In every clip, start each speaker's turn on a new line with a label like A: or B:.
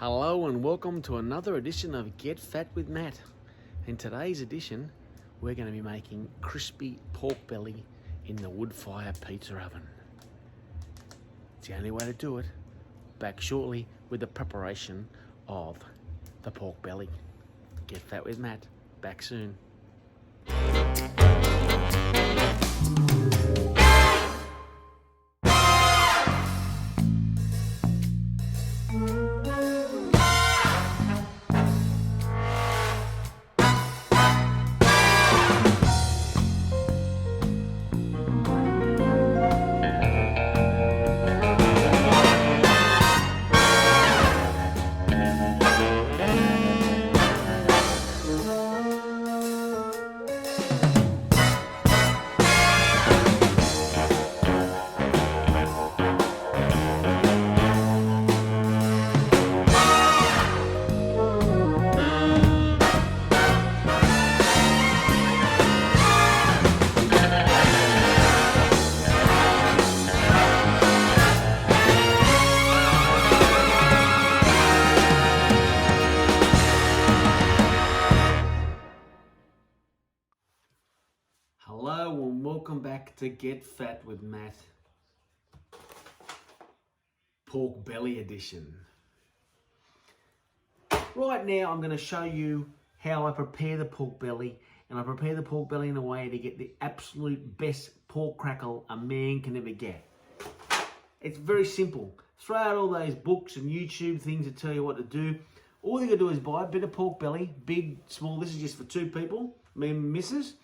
A: Hello and welcome to another edition of Get Fat with Matt. In today's edition, we're going to be making crispy pork belly in the wood fire pizza oven. It's the only way to do it. Back shortly with the preparation of the pork belly. Get Fat with Matt. Back soon. Hello and welcome back to Get Fat with Matt. Pork belly edition. Right now I'm going to show you how I prepare the pork belly, and I prepare the pork belly in a way to get the absolute best pork crackle a man can ever get. It's very simple. Throw out all those books and YouTube things that tell you what to do. All you got to do is buy a bit of pork belly, big, small. This is just for two people, me and missus.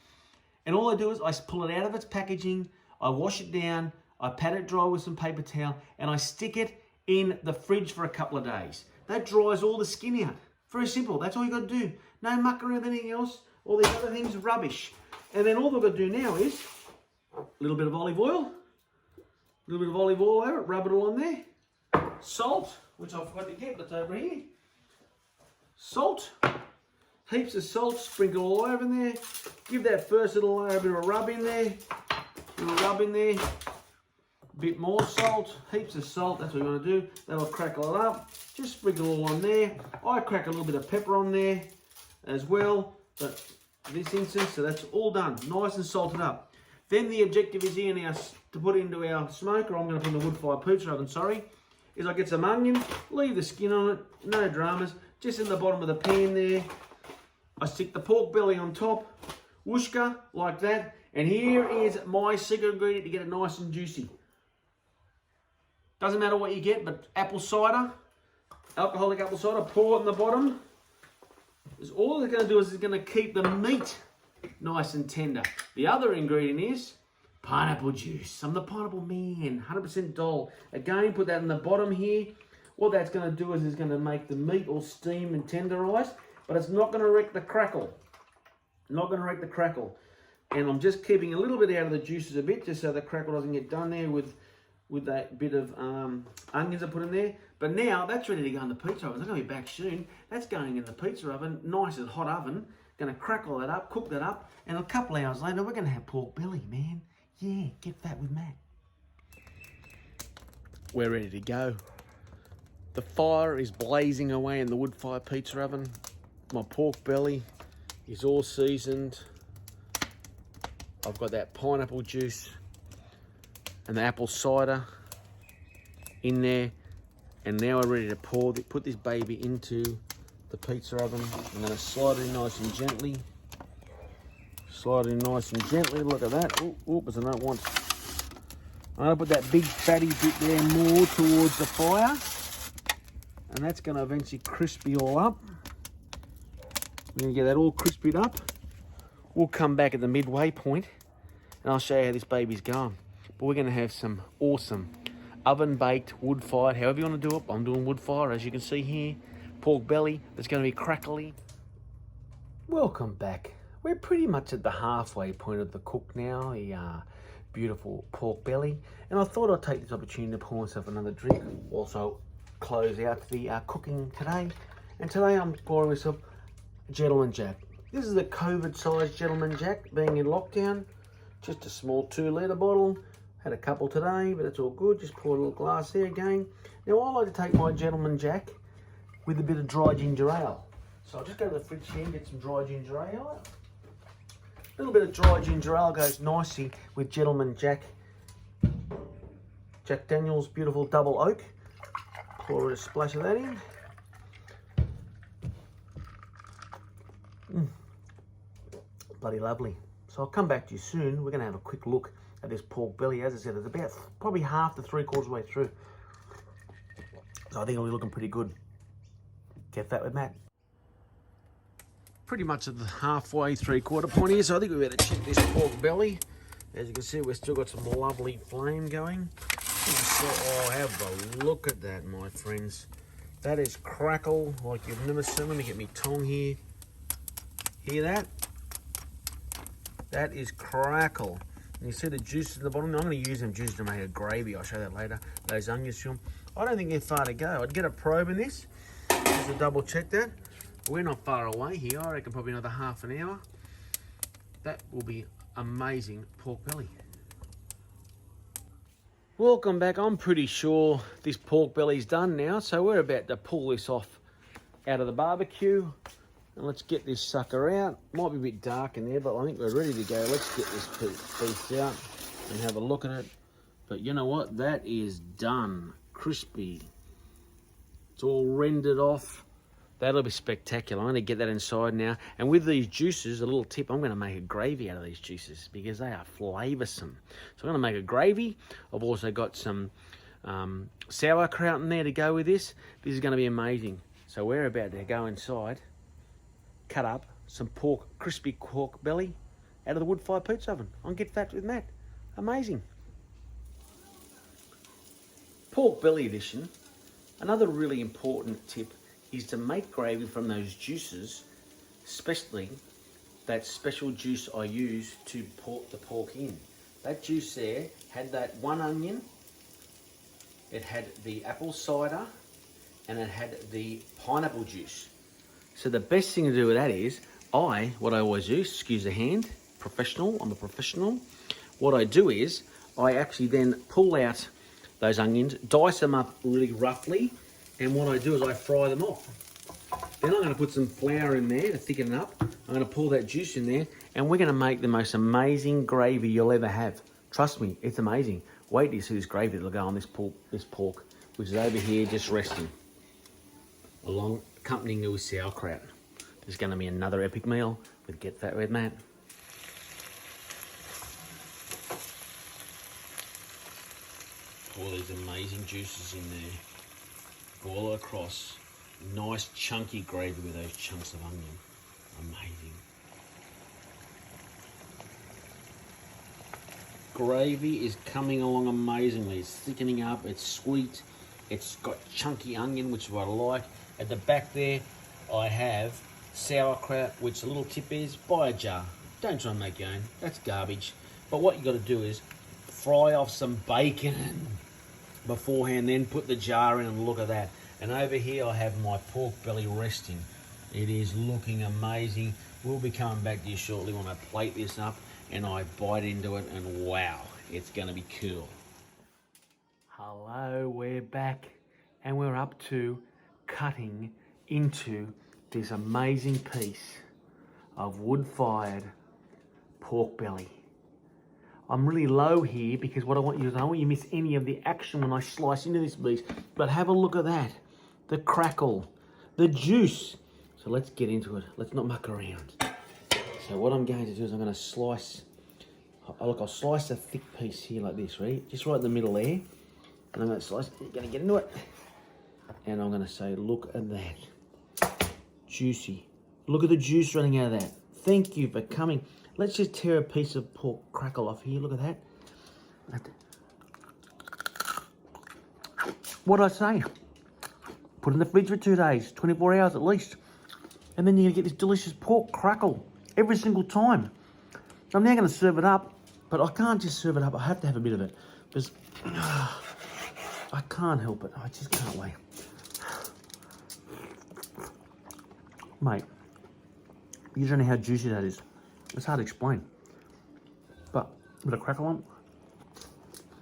A: And all I do is I pull it out of its packaging, I wash it down, I pat it dry with some paper towel, and I stick it in the fridge for a couple of days. That dries all the skin out. Very simple. That's all you got to do. No mucking with anything else. All these other things are rubbish. And then all I've got to do now is a little bit of olive oil, over it, rub it all on there. Salt, which I forgot to get, that's over here. Salt. Heaps of salt, sprinkle all over in there. Give that first little layer a bit of a rub in there. A bit more salt, heaps of salt, that's what you want to do. That'll crackle it up. Just sprinkle all on there. I crack a little bit of pepper on there as well, but this instance, so that's all done. Nice and salted up. Then the objective is here now to put into our smoker. I'm going to put in the wood fire pizza oven, is I get some onion, leave the skin on it, no dramas. Just in the bottom of the pan there. I stick the pork belly on top, whooshka, like that. And here is my secret ingredient to get it nice and juicy. Doesn't matter what you get, but apple cider, alcoholic apple cider, pour it in the bottom. Because all it's going to do is it's going to keep the meat nice and tender. The other ingredient is pineapple juice. I'm the pineapple man, 100% doll. Again, put that in the bottom here. What that's going to do is it's going to make the meat all steam and tenderized. But it's not going to wreck the crackle. And I'm just keeping a little bit out of the juices a bit, just so the crackle doesn't get done there with that bit of onions I put in there. But now that's ready to go in the pizza oven. It's going to be back soon. That's going in the pizza oven, nice and hot oven. Going to crackle that up, cook that up, and a couple of hours later we're going to have pork belly, man. Yeah, get fat with Matt. We're ready to go. The fire is blazing away in the wood fire pizza oven. My pork belly is all seasoned. I've got that pineapple juice and the apple cider in there. And now we're ready to put this baby into the pizza oven. I'm going to slide it in nice and gently. Look at that. Oops, I don't want. I'm going to put that big fatty bit there more towards the fire. And that's going to eventually crispy all up. We're going to get that all crispied up. We'll come back at the midway point and I'll show you how this baby's going. But we're going to have some awesome oven-baked, wood-fired, however you want to do it. I'm doing wood-fire, as you can see here. Pork belly that's going to be crackly. Welcome back. We're pretty much at the halfway point of the cook now. The beautiful pork belly. And I thought I'd take this opportunity to pour myself another drink. Also close out the cooking today. And today I'm pouring myself Gentleman Jack. This is a COVID-sized Gentleman Jack, being in lockdown. Just a small 2-litre bottle. Had a couple today, but it's all good. Just pour a little glass there again. Now I like to take my Gentleman Jack with a bit of dry ginger ale. So I'll just go to the fridge here and get some dry ginger ale. A little bit of dry ginger ale goes nicely with Gentleman Jack Daniel's beautiful double oak. Pour a splash of that in. Bloody lovely. So I'll come back to you soon. We're going to have a quick look at this pork belly. As I said, it's about probably half to 3/4 way through. So I think it'll be looking pretty good. Get that with Matt. Pretty much at the halfway, 3/4 point here, so I think we better check this pork belly. As you can see, we've still got some lovely flame going. Oh, have a look at that, my friends. That is crackle like you've never seen. Let me get my tongue here. Hear that? That is crackle. And you see the juices at the bottom? I'm going to use them juices to make a gravy. I'll show that later. Those onions, I don't think they're far to go. I'd get a probe in this just to double check that. We're not far away here. I reckon probably another half an hour. That will be amazing pork belly. Welcome back. I'm pretty sure this pork belly's done now, so we're about to pull this off out of the barbecue. And let's get this sucker out. Might be a bit dark in there, but I think we're ready to go. Let's get this piece out and have a look at it. But you know what? That is done. Crispy. It's all rendered off. That'll be spectacular. I'm going to get that inside now. And with these juices, a little tip, I'm going to make a gravy out of these juices because they are flavoursome. So I'm going to make a gravy. I've also got some sauerkraut in there to go with this. This is going to be amazing. So we're about to go inside, cut up some crispy pork belly out of the wood-fired pizza oven. I'll get that with Matt. Amazing. Pork belly edition. Another really important tip is to make gravy from those juices, especially that special juice I use to put the pork in. That juice there had that one onion, it had the apple cider, and it had the pineapple juice. So the best thing to do with that is, what I always do, excuse the hand, professional, I'm a professional. What I do is, I actually then pull out those onions, dice them up really roughly, and what I do is I fry them off. Then I'm going to put some flour in there to thicken it up. I'm going to pour that juice in there, and we're going to make the most amazing gravy you'll ever have. Trust me, it's amazing. Wait till you see this gravy that'll go on this pork, which is over here just resting, along accompanying it with sauerkraut. This is going to be another epic meal with Get Fat with Matt. Pour these amazing juices in there. All across, nice chunky gravy with those chunks of onion. Amazing. Gravy is coming along amazingly. It's thickening up, it's sweet, it's got chunky onion, which is what I like. At the back there, I have sauerkraut, which a little tip is, buy a jar. Don't try and make your own, that's garbage. But what you got to do is fry off some bacon beforehand, then put the jar in and look at that. And over here I have my pork belly resting. It is looking amazing. We'll be coming back to you shortly when I plate this up and I bite into it, and wow, it's going to be cool. Hello, we're back and we're up to cutting into this amazing piece of wood-fired pork belly. I'm really low here because what I want you to, I don't want you to miss any of the action when I slice into this piece. But have a look at that. The crackle, the juice. So let's get into it. Let's not muck around. So what I'm going to do is I'm going to slice, I'll slice a thick piece here like this, right? Just right in the middle there. And I'm going to slice, I'm going to get into it. And I'm going to say, look at that. Juicy. Look at the juice running out of that. Thank you for coming. Let's just tear a piece of pork crackle off here. Look at that. What did I say? Put it in the fridge for 2 days, 24 hours at least. And then you're going to get this delicious pork crackle every single time. So I'm now going to serve it up, but I can't just serve it up. I have to have a bit of it because I can't help it. I just can't wait. Mate, you don't know how juicy that is. It's hard to explain. But with a crackle on,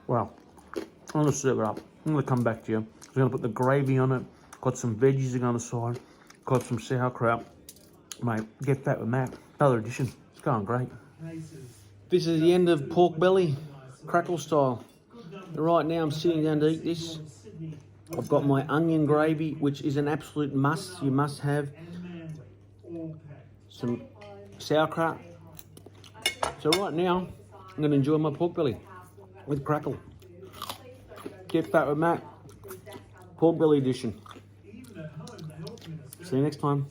A: wow. I'm going to serve it up. I'm going to come back to you. I'm going to put the gravy on it, Got some veggies on the side. Got some sauerkraut. Mate, get that with Matt. Another addition. It's going great. This is the end of pork belly, crackle style. Right now I'm sitting down to eat this. I've got my onion gravy, which is an absolute must. You must have some sauerkraut. So right now, I'm going to enjoy my pork belly with crackle. Get that with Matt. Pork belly edition. See you next time.